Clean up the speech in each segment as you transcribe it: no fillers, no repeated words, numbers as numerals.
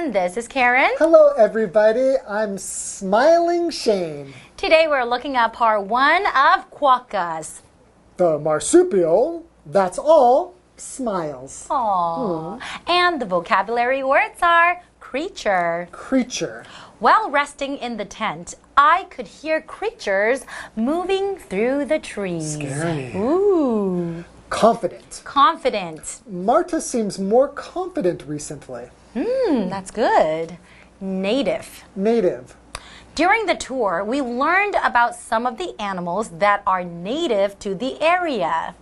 everyone. This is Karen. Hello, everybody. I'm Smiling Shane. Today we're looking at part 1 of quokkas. The marsupial that's all smiles. Aww. And the vocabulary words are creature. Creature. While resting in the tent, I could hear creatures moving through the trees. Scary. Ooh. Confident. Confident. Marta seems more confident recently. That's good. Native. Native. During the tour, we learned about some of the animals that are native to the area.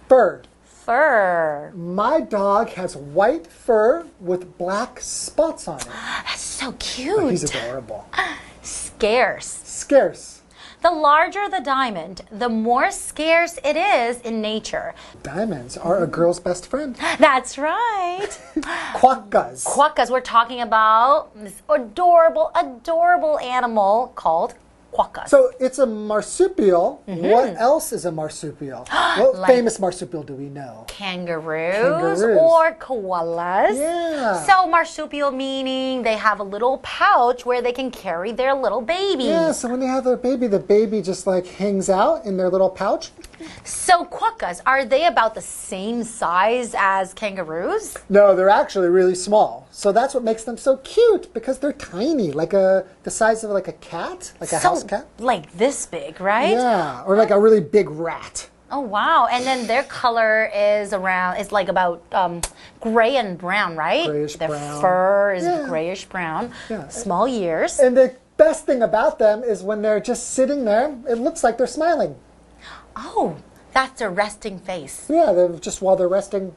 Fur. Fur. My dog has white fur with black spots on it. That's so cute. Oh, he's adorable. Scarce. Scarce. The larger the diamond, the more scarce it is in nature. Diamonds are a girl's best friend. That's right. Quokkas. Quokkas, we're talking about this adorable, adorable animal called quokkas. So it's a marsupial. What else is a marsupial? What famous marsupial do we know? Kangaroos or koalas. Yeah. So marsupial meaning they have a little pouch where they can carry their little baby. Yeah, so when they have their baby, the baby just like hangs out in their little pouch. So quokkas, are they about the same size as kangaroos? No, they're actually really small. So that's what makes them so cute, because they're tiny, like the size of like a cat, like a house cat. Like this big, right? Yeah, or like a really big rat. Oh wow! And then their color is it's like about gray and brown, right? Grayish their brown. fur is grayish brown. Yeah. Small ears. And the best thing about them is when they're just sitting there, it looks like they're smiling. Oh, that's their resting face. Yeah, they're just while they're resting.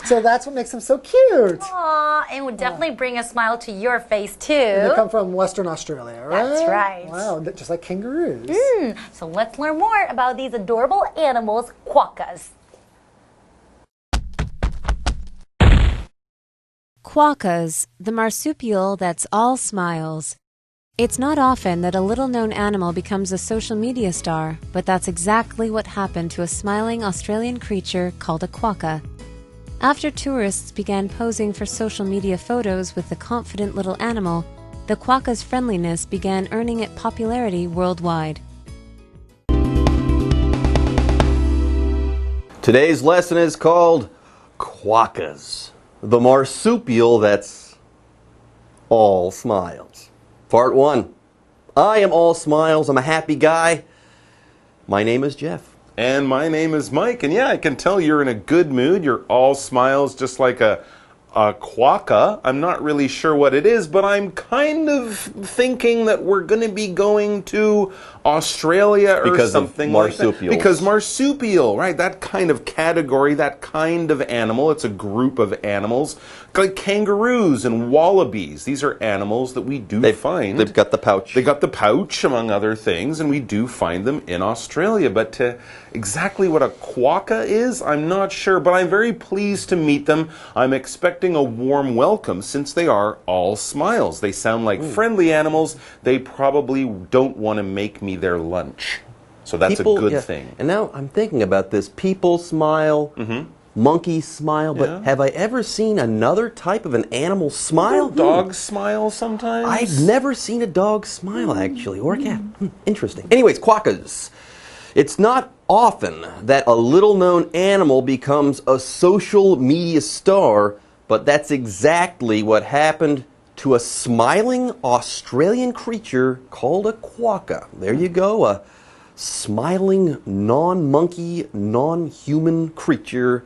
So that's what makes them so cute. Aww, and would definitely bring a smile to your face too. They come from Western Australia, right? That's right. Wow, just like kangaroos. So let's learn more about these adorable animals, quokkas. Quokkas, the marsupial that's all smiles. It's not often that a little-known animal becomes a social media star, but that's exactly what happened to a smiling Australian creature called a quokka. After tourists began posing for social media photos with the confident little animal, the quokka's friendliness began earning it popularity worldwide. Today's lesson is called Quokkas, the marsupial that's all smiles. Part 1. I am all smiles. I'm a happy guy. My name is Jeff. And my name is Mike. And yeah, I can tell you're in a good mood. You're all smiles, just like a quokka. I'm not really sure what it is, but I'm kind of thinking that we're going to be going to Australia or something like that. Because marsupial, right? That kind of category, that kind of animal. It's a group of animals, like kangaroos and wallabies. These are animals that we do find. They've got the pouch. They got the pouch, among other things, and we do find them in Australia. But exactly what a quokka is, I'm not sure. But I'm very pleased to meet them. I'm expecting a warm welcome since they are all smiles. They sound like friendly animals. They probably don't want to make me their lunch. So that's a good thing. And now I'm thinking about this. People smile, monkeys smile, but have I ever seen another type of an animal smile? Dogs smile sometimes? I've never seen a dog smile, actually, or a cat. Interesting. Anyways, quokkas. It's not often that a little-known animal becomes a social media star, but that's exactly what happened to a smiling Australian creature called a quokka. There you go, a smiling non-monkey, non-human creature.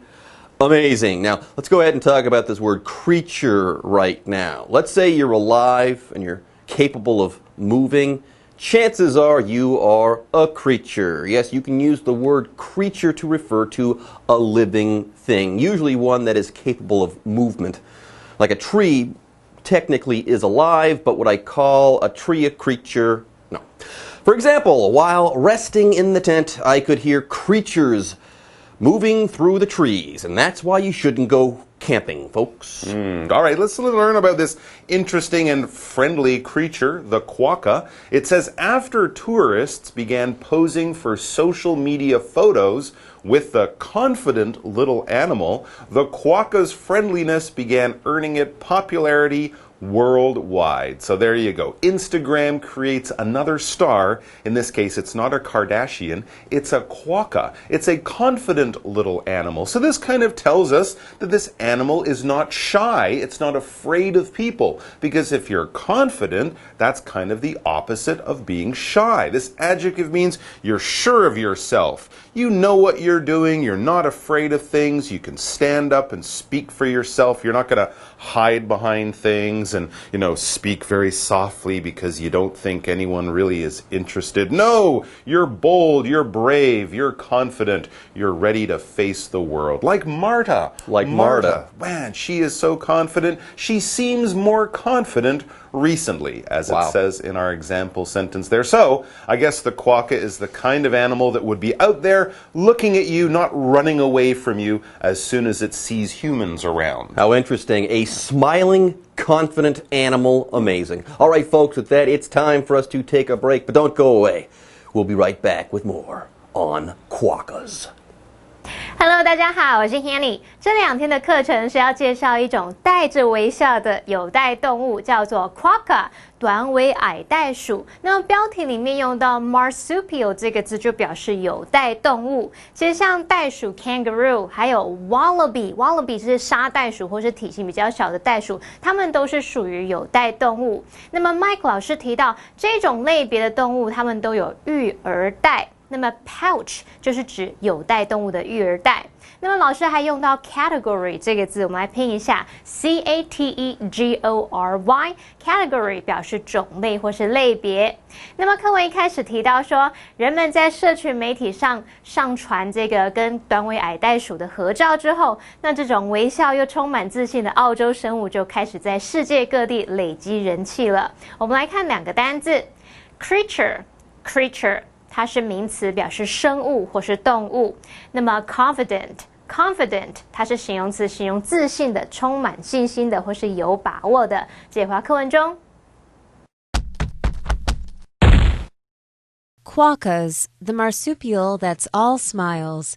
Amazing. Now, let's go ahead and talk about this word creature right now. Let's say you're alive and you're capable of moving. Chances are you are a creature. Yes, you can use the word creature to refer to a living thing, usually one that is capable of movement. Like a tree technically is alive, but would I call a tree a creature? No. For example, while resting in the tent, I could hear creatures moving through the trees, and that's why you shouldn't go camping, folks. All right, let's learn about this interesting and friendly creature, the quokka. It says, after tourists began posing for social media photos with the confident little animal, the quokka's friendliness began earning it popularity worldwide. So there you go. Instagram creates another star. In this case, it's not a Kardashian, it's a quokka. It's a confident little animal. So this kind of tells us that this animal is not shy. It's not afraid of people. Because if you're confident, that's kind of the opposite of being shy. This adjective means you're sure of yourself. You know what you're doing. You're not afraid of things. You can stand up and speak for yourself. You're not going to hide behind things and, speak very softly because you don't think anyone really is interested. No, you're bold, you're brave, you're confident, you're ready to face the world. Like Marta. Like Marta. Man, she is so confident. She seems more confident recently, as it says in our example sentence there. So, I guess the quokka is the kind of animal that would be out there looking at you, not running away from you as soon as it sees humans around. How interesting. A smiling, confident animal. Amazing. All right, folks, with that, it's time for us to take a break, but don't go away. We'll be right back with more on quokkas. Hello， 大家好，我是 Hanny。这2天的课程是要介绍一种带着微笑的有袋动物，叫做 quokka 短尾矮袋鼠。那么标题里面用到 marsupial 这个字，就表示有袋动物。其实像袋鼠 kangaroo， 还有 wallaby 是沙袋鼠或是体型比较小的袋鼠，它们都是属于有袋动物。那么 Mike 老师提到，这种类别的动物，它们都有育儿袋。那么 pouch 就是指有袋动物的育儿袋。那么老师还用到 category 这个字，我们来拼一下 category。 category 表示种类或是类别。那么课文一开始提到说，人们在社群媒体上传这个跟短尾矮袋鼠的合照之后，那这种微笑又充满自信的澳洲生物就开始在世界各地累积人气了。我们来看2个单字 creature 它是名词，表示生物或是动物。那么 confident 它是形容词，形容自信的、充满信心的或是有把握的。解华课文中。Quokkas, the marsupial that's all smiles.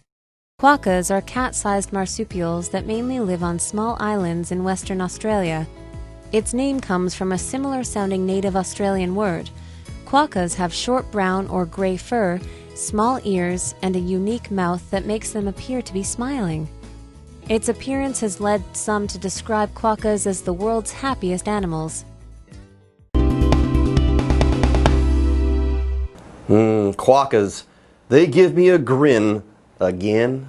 Quokkas are cat-sized marsupials that mainly live on small islands in Western Australia. Its name comes from a similar-sounding native Australian word. Quokkas have short brown or gray fur, small ears, and a unique mouth that makes them appear to be smiling. Its appearance has led some to describe quokkas as the world's happiest animals. Quokkas. They give me a grin again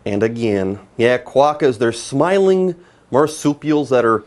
and again. Yeah, quokkas, they're smiling marsupials that are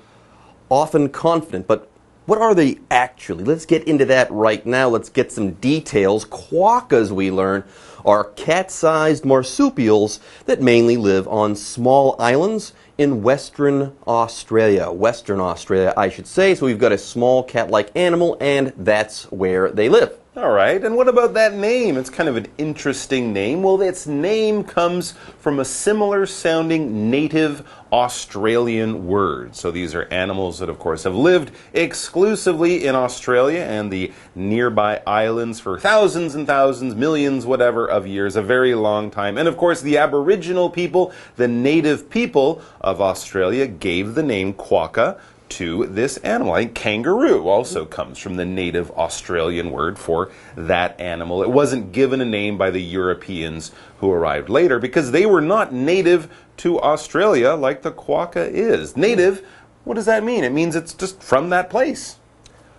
often confident, but what are they actually? Let's get into that right now. Let's get some details. Quokkas, we learn, are cat-sized marsupials that mainly live on small islands in Western Australia. Western Australia, I should say. So we've got a small cat-like animal, and that's where they live. All right, and what about that name? It's kind of an interesting name. Well, its name comes from a similar sounding native Australian word. So these are animals that, of course, have lived exclusively in Australia and the nearby islands for thousands and thousands, millions, whatever, of years, a very long time. And, of course, the Aboriginal people, the native people of Australia, gave the name quokka to this animal. I think kangaroo also comes from the native Australian word for that animal. It wasn't given a name by the Europeans who arrived later because they were not native to Australia like the quokka is. Native, what does that mean? It means it's just from that place.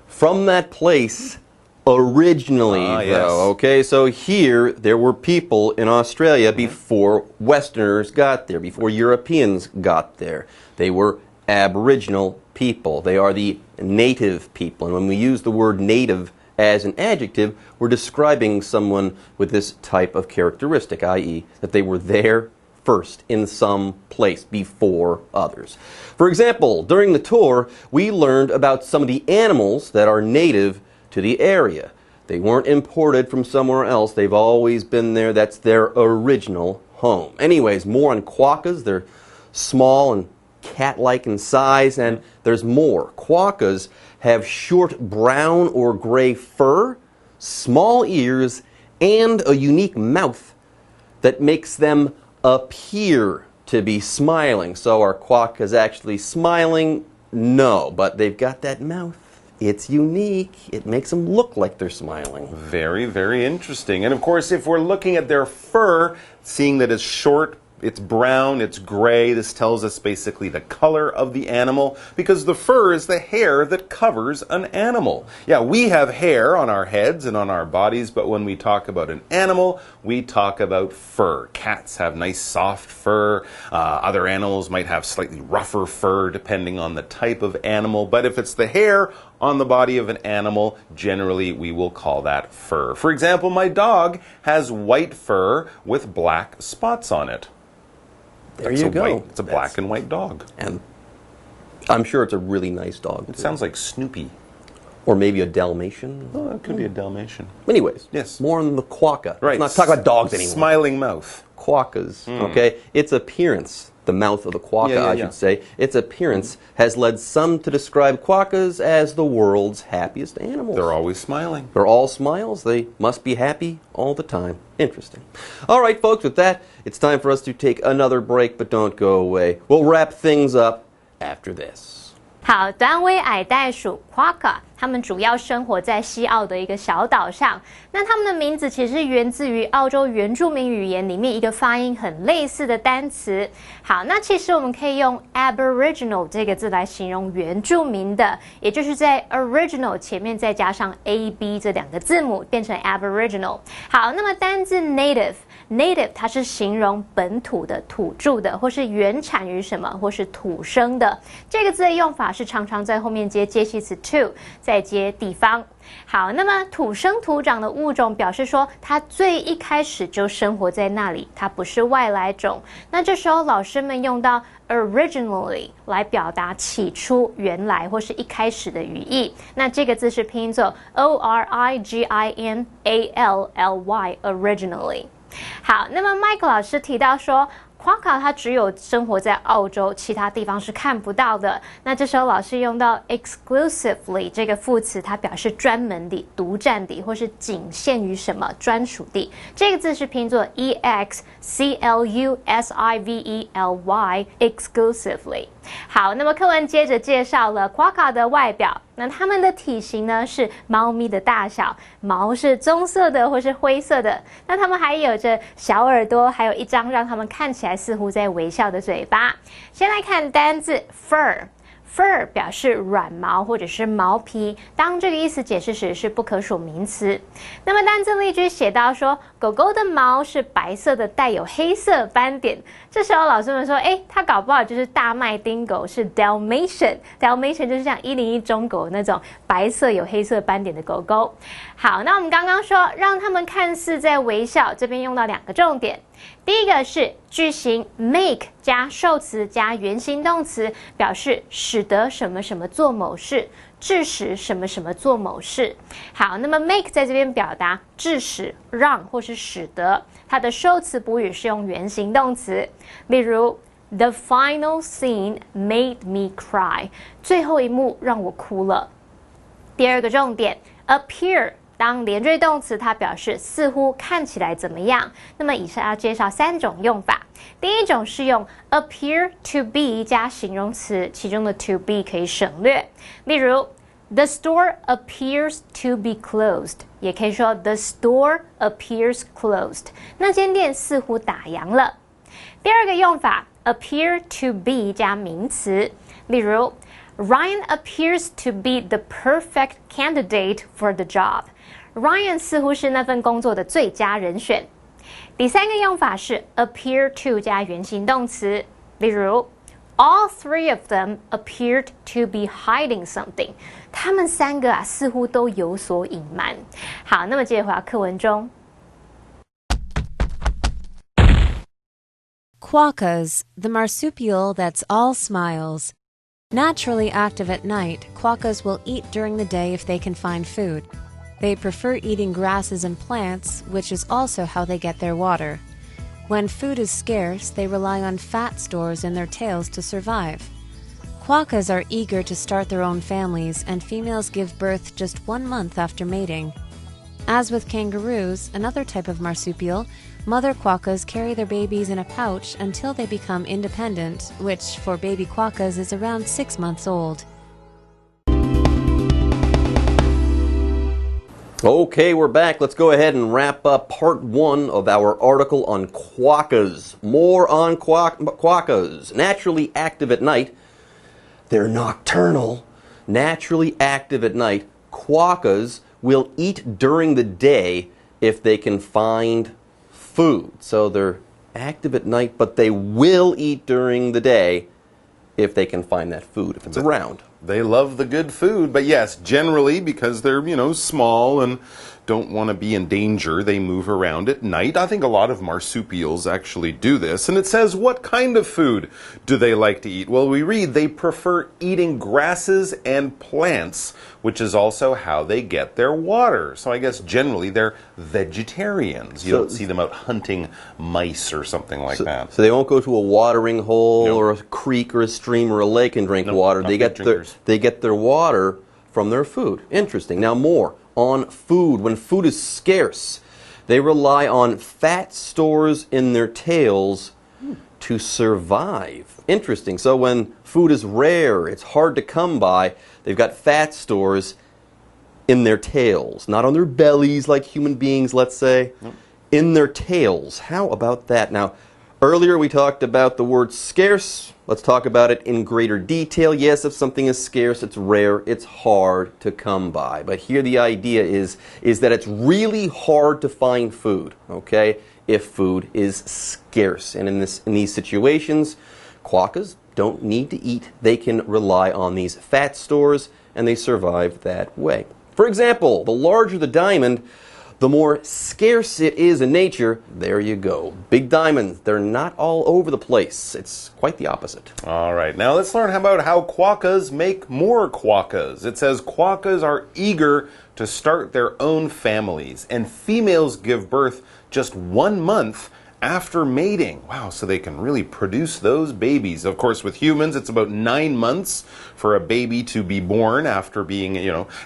From that place originally, yes. though. Okay, so here there were people in Australia before Westerners got there, before Europeans got there. They were Aboriginal people. They are the native people. And when we use the word native as an adjective, we're describing someone with this type of characteristic, i.e., that they were there first in some place before others. For example, during the tour, we learned about some of the animals that are native to the area. They weren't imported from somewhere else. They've always been there. That's their original home. Anyways, more on quokkas. They're small and cat-like in size, and there's more. Quokkas have short brown or gray fur, small ears, and a unique mouth that makes them appear to be smiling. So are quokkas actually smiling? No, but they've got that mouth. It's unique. It makes them look like they're smiling. Very, very interesting. And of course, if we're looking at their fur, seeing that it's short, it's brown, it's gray, this tells us basically the color of the animal, because the fur is the hair that covers an animal. Yeah, we have hair on our heads and on our bodies, but when we talk about an animal, we talk about fur. Cats have nice soft fur. Other animals might have slightly rougher fur depending on the type of animal, but if it's the hair on the body of an animal, generally we will call that fur. For example, my dog has white fur with black spots on it. There you go. It's a black and white dog. And I'm sure it's a really nice dog. It sounds like Snoopy. Or maybe a Dalmatian. Oh, it could be a Dalmatian. Anyways, yes. More on the quokka. Right. Let's not talk about dogs anymore. Smiling mouth. Quokkas, okay? Its appearance, the mouth of the quokka, I should say, its appearance has led some to describe quokkas as the world's happiest animals. They're always smiling. They're all smiles. They must be happy all the time. Interesting. All right, folks, with that, it's time for us to take another break, but don't go away. We'll wrap things up after this. 好，短尾矮袋鼠 Quokka， 它们主要生活在西澳的一个小岛上。那它们的名字其实是源自于澳洲原住民语言里面一个发音很类似的单词。好，那其实我们可以用 Aboriginal 这个字来形容原住民的，也就是在 Original 前面再加上 AB 这两个字母，变成 Aboriginal。好，那么单字 Native 它是形容本土的、土著的，或是原产于什么，或是土生的。这个字的用法是常常在后面接介系词 to， 再接地方。好，那么土生土长的物种表示说它最一开始就生活在那里，它不是外来种。那这时候老师们用到 originally 来表达起初、原来或是一开始的语义。那这个字是拼音作 originally originally。好，那么 Mike 老师提到说Quokka 它只有生活在澳洲，其他地方是看不到的。那这时候老师用到 exclusively 这个副词，它表示专门的、独占的，或是仅限于什么专属的。这个字是拼作 exclusively exclusively。好，那么课文接着介绍了 Quokka 的外表。那它们的体型呢是猫咪的大小，毛是棕色的或是灰色的。那它们还有着小耳朵，还有一张让它们看起来似乎在微笑的嘴巴。先来看单字 fur。Fur 表示软毛或者是毛皮，当这个意思解释时是不可数名词。那么单字例句写到说，狗狗的毛是白色的，带有黑色斑点。这时候老师们说，它搞不好就是大麦丁狗，是 Dalmatian。Dalmatian 就是像101中狗那种白色有黑色斑点的狗狗。好，那我们刚刚说让它们看似在微笑，这边用到两个重点。第一个是句型 make 加受词加原形动词，表示使得什么什么做某事，致使什么什么做某事。好，那么 make 在这边表达致使、让或是使得，它的受词补语是用原形动词。例如 The final scene made me cry， 最后一幕让我哭了。第二个重点 appear。当连缀动词，它表示似乎、看起来怎么样。那么以上要介绍3种用法。第一种是用 appear to be 加形容词，其中的 to be 可以省略。例如 The store appears to be closed， 也可以说 The store appears closed， 那间店似乎打烊了。第二个用法 appear to be 加名词，例如Ryan appears to be the perfect candidate for the job。Ryan 似乎是那份工作的最佳人选。第三个用法是 appear to 加原形动词，例如 All three of them appeared to be hiding something。他们3个似乎都有所隐瞒。好，那么接着回到课文中。Quokkas, the marsupial that's all smiles. Naturally active at night, quokkas will eat during the day if they can find food. They prefer eating grasses and plants, which is also how they get their water. When food is scarce, they rely on fat stores in their tails to survive. Quokkas are eager to start their own families, and females give birth just 1 month after mating. As with kangaroos, another type of marsupial, Mother quokkas carry their babies in a pouch until they become independent, which for baby quokkas is around 6 months old. Okay, we're back. Let's go ahead and wrap up part 1 of our article on quokkas. More on quokkas. Naturally active at night. They're nocturnal. Naturally active at night. Quokkas will eat during the day if they can find food. So they're active at night, but they will eat during the day if they can find that food, if it's around. They love the good food, but yes, generally because they're, small and don't want to be in danger, they move around at night. I think a lot of marsupials actually do this. And it says, what kind of food do they like to eat? Well, we read they prefer eating grasses and plants, which is also how they get their water. So I guess generally they're vegetarians. You don't see them out hunting mice or something like that. So they won't go to a watering hole or a creek or a stream or a lake and drink water. They get their water from their food. Interesting. Now more on food. When food is scarce, they rely on fat stores in their tails to survive. Interesting. So when food is rare, it's hard to come by, they've got fat stores in their tails. Not on their bellies like human beings, let's say. In their tails. How about that? Now, earlier we talked about the word scarce. Let's talk about it in greater detail. Yes, if something is scarce, it's rare, it's hard to come by. But here the idea is that it's really hard to find food, okay, if food is scarce. And in these situations, quokkas don't need to eat. They can rely on these fat stores, and they survive that way. For example, the larger the diamond, the more scarce it is in nature. There you go. Big diamonds, they're not all over the place. It's quite the opposite. All right, now let's learn about how quokkas make more quokkas. It says quokkas are eager to start their own families, and females give birth just 1 month after mating. Wow, so they can really produce those babies. Of course, with humans, it's about 9 months for a baby to be born after being,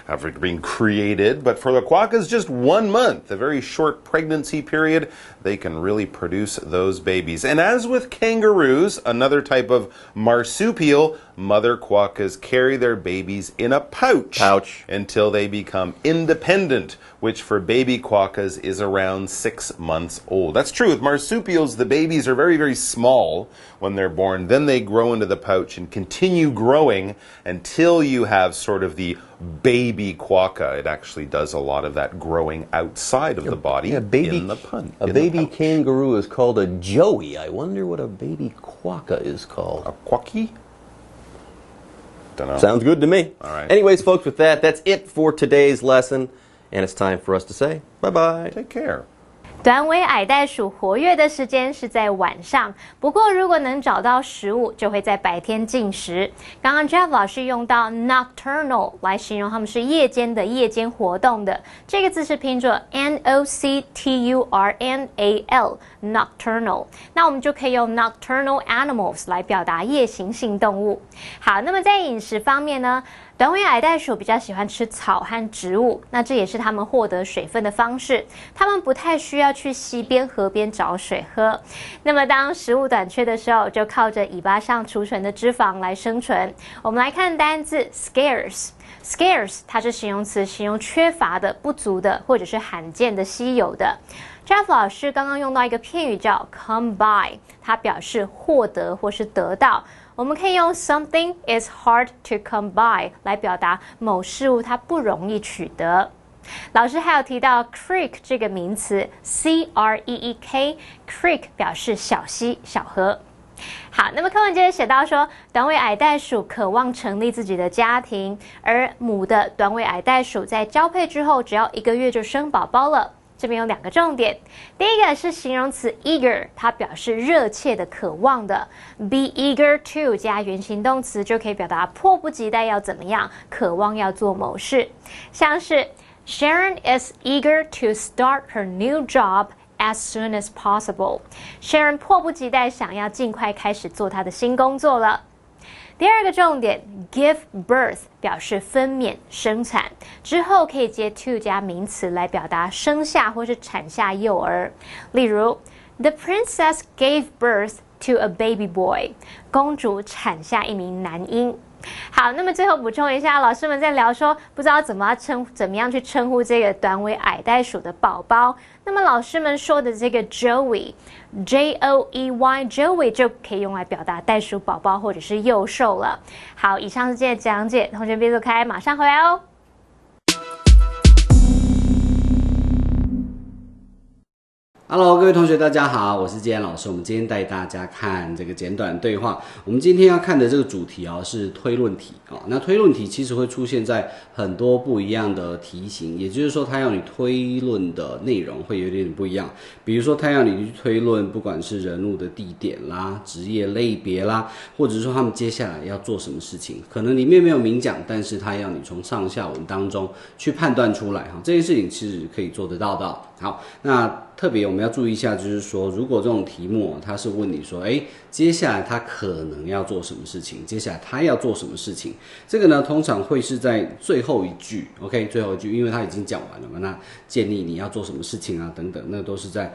after being created. But for the quokkas, just 1 month, a very short pregnancy period, they can really produce those babies. And as with kangaroos, another type of marsupial, mother quokkas carry their babies in a pouch until they become independent, which for baby quokkas is around 6 months old. That's true. With marsupials, the babies are very, very small when they're born. Then they grow into the pouch and continue growing until you have sort of the baby quokka. It actually does a lot of that growing outside of the body in the pouch. A baby kangaroo is called a joey. I wonder what a baby quokka is called. A quokkie? Dunno. Sounds good to me. All right. Anyways, folks, with that, that's it for today's lesson. And it's time for us to say bye-bye. Take care. 短尾矮袋鼠活跃的时间是在晚上，不过如果能找到食物，就会在白天进食。刚刚 Jeff 老师用到 nocturnal 来形容它们是夜间的、夜间活动的，这个字是拼作 nocturnal nocturnal。那我们就可以用 nocturnal animals 来表达夜行性动物。好，那么在饮食方面呢？短尾矮袋鼠比较喜欢吃草和植物，那这也是它们获得水分的方式。它们不太需要去溪边、河边找水喝。那么当食物短缺的时候，就靠着尾巴上储存的脂肪来生存。我们来看单字 scarce。scarce 它是形容词，形容缺乏的、不足的，或者是罕见的、稀有的。Jeff 老师刚刚用到一个片语叫 come by， 它表示获得或是得到。我们可以用 something is hard to come by 来表达某事物它不容易取得。老师还有提到 creek 这个名词 creek creek 表示小溪、小河。好，那么课文接着写到说，短尾矮袋鼠渴望成立自己的家庭，而母的短尾矮袋鼠在交配之后，只要1个月就生宝宝了。这边有2个重点，第一个是形容词 eager， 它表示热切的、渴望的。Be eager to 加原形动词就可以表达迫不及待要怎么样，渴望要做某事。像是 Sharon is eager to start her new job as soon as possible. Sharon 迫不及待想要尽快开始做她的新工作了。第二个重点 give birth 表示分娩生产，之后可以接 to 加名词来表达生下或是产下幼儿。例如 The princess gave birth to a baby boy. 公主产下一名男婴。好，那么最后补充一下，老师们在聊说不知道怎么样去称呼这个短尾矮袋鼠的宝宝。那么老师们说的这个 Joey Joey 就可以用来表达袋鼠宝宝或者是幼兽了。好，以上是今天的讲解，同学别走开，马上回来哦。Hello， 各位同学，大家好，我是建安老师。我们今天带大家看这个简短对话。我们今天要看的这个主题是推论题那推论题其实会出现在很多不一样的题型，也就是说，它要你推论的内容会有点不一样。比如说，它要你去推论，不管是人物的地点啦、职业类别啦，或者是说他们接下来要做什么事情，可能里面没有明讲，但是它要你从上下文当中去判断出来这件事情其实可以做得到的。好，那特别我们要注意一下，就是说，如果这种题目它是问你说，接下来他可能要做什么事情，接下来他要做什么事情，这个呢通常会是在最后一句 ，OK， 最后一句，因为他已经讲完了嘛，那建议你要做什么事情啊等等，那都是在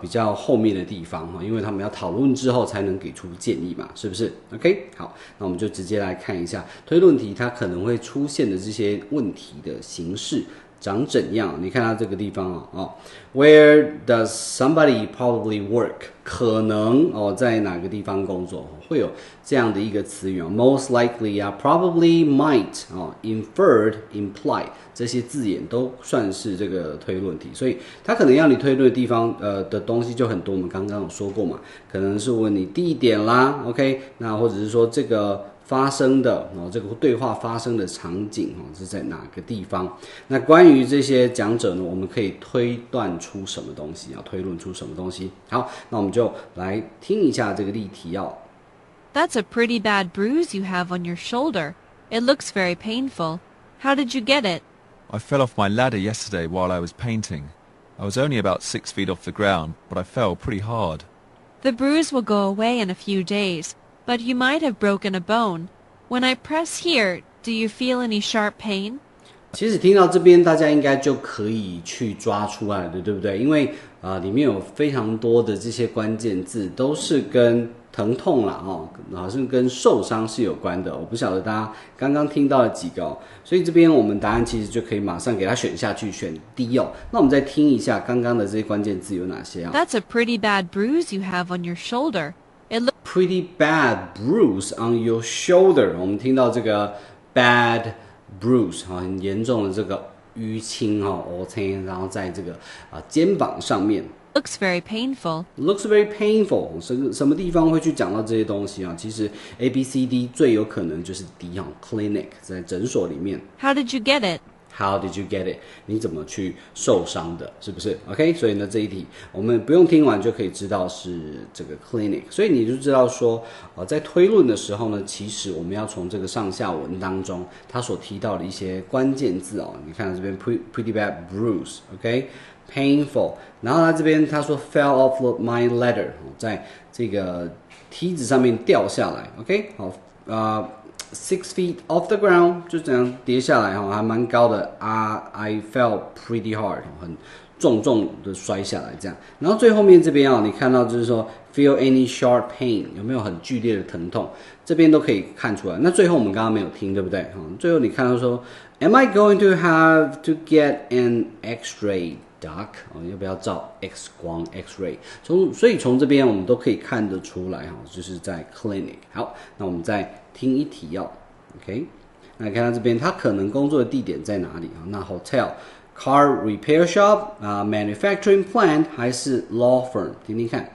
比较后面的地方因为他们要讨论之后才能给出建议嘛，是不是 ？OK， 好，那我们就直接来看一下推论题它可能会出现的这些问题的形式。长怎样？你看它这个地方Where does somebody probably work？ 可能在哪个地方工作？会有这样的一个词语Most likely probably might inferred implied 这些字眼都算是这个推论题，所以它可能要你推论的地方的东西就很多。我们刚刚有说过嘛，可能是问你地点啦 ，OK， 那或者是说这个。发生的这个对话发生的场景是在哪个地方？那关于这些讲者呢，我们可以推断出什么东西推论出什么东西？好，那我们就来听一下这个例题That's a pretty bad bruise you have on your shoulder. It looks very painful. How did you get it? I fell off my ladder yesterday while I was painting. I was only about 6 feet off the ground, but I fell pretty hard. The bruise will go away in a few days.But you might have broken a bone. When I press here, do you feel any sharp pain? 其实听到这边，大家应该就可以去抓出来的，对不对？因为里面有非常多的这些关键字，都是跟疼痛啦好像跟受伤是有关的。我不晓得大家刚刚听到了几个所以这边我们答案其实就可以马上给它选下去，选 D 那我们再听一下刚刚的这些关键字有哪些That's a pretty bad bruise you have on your shoulder.It looks pretty bad bruise on your shoulder. 我们听到这个 bad bruise 很严重的这个淤青然后在这个肩膀上面。Looks very painful. Looks very painful. 什么地方会去讲到这些东西其实 A B C D 最有可能就是 D clinic 在诊所里面。How did you get it?How did you get it? 你怎么去受伤的，是不是 ？OK， 所以呢这一题我们不用听完就可以知道是这个 clinic， 所以你就知道说，在推论的时候呢，其实我们要从这个上下文当中，它所提到的一些关键字你看这边 pretty bad bruise，OK，painful， 然后它这边他说 fell off my ladder， 在这个梯子上面掉下来 ，OK， 好6 feet off the ground 就这样跌下来还蛮高的I fell pretty hard 很重的摔下来这样。然后最后面这边你看到就是说 feel any sharp pain 有没有很剧烈的疼痛，这边都可以看出来。那最后我们刚刚没有听，对不对最后你看到说 Am I going to have to get an X-ray Doc 要不要照 X 光 X-ray？ 所以从这边我们都可以看得出来就是在 clinic。好，那我们再听一题OK， 那看到这边他可能工作的地点在哪里那 hotel、car repair shop、manufacturing plant 还是 law firm？ 听听看。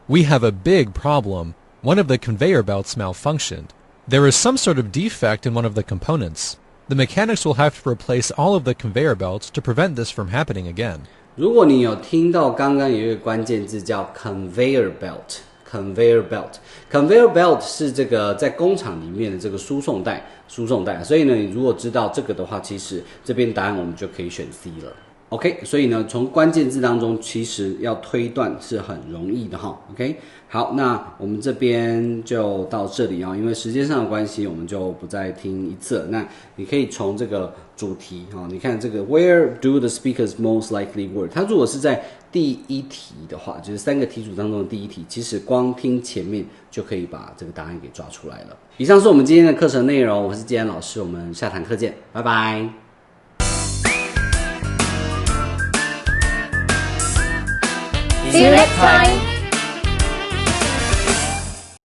We have a big problem. One of the conveyor belts malfunctioned. There is some sort of defect in one of the components.The mechanics will have to replace all of the conveyor belts to prevent this from happening again. 如果你有听到刚刚有一个关键字叫 conveyor belt，conveyor belt，conveyor belt 是这个在工厂里面的这个输送带，所以呢，你如果知道这个的话，其实这边答案我们就可以选 C 了。OK， 所以呢，从关键字当中，其实要推断是很容易的哈。OK， 好，那我们这边就到这里啊，因为时间上的关系，我们就不再听一次了。那你可以从这个主题哈，你看这个 Where do the speakers most likely work？ 它如果是在第一题的话，就是3个题组当中的第一题，其实光听前面就可以把这个答案给抓出来了。以上是我们今天的课程内容，我是建安老师，我们下堂课见，拜拜。See you next time.